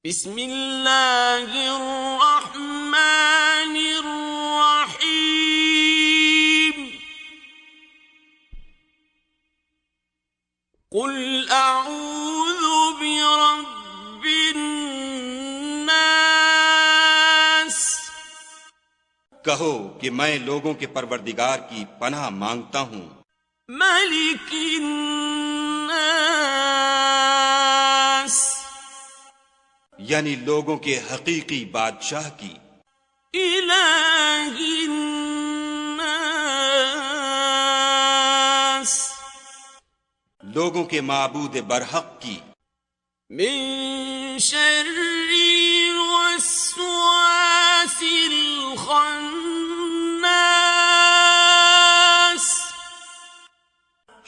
بسم اللہ الرحمن الرحیم قل اعوذ برب الناس کہو کہ میں لوگوں کے پروردگار کی پناہ مانگتا ہوں، ملک الناس یعنی لوگوں کے حقیقی بادشاہ کی، الہ الناس لوگوں کے معبود برحق کی، من شر الوسواس الخناس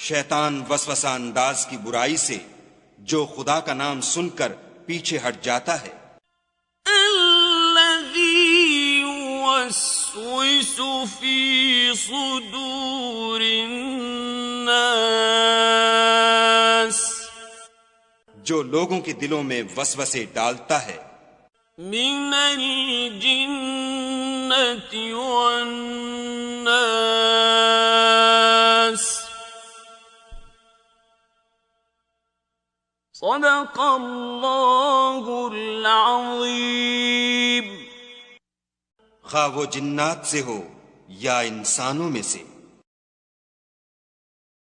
شیطان وسوسہ انداز کی برائی سے جو خدا کا نام سن کر پیچھے ہٹ جاتا ہے، الذی یوسوس فی صدور الناس جو لوگوں کے دلوں میں وسوسے ڈالتا ہے، من الجنۃ والناس صدق اللہ العظیم۔ خواہ وہ جنات سے ہو یا انسانوں میں سے۔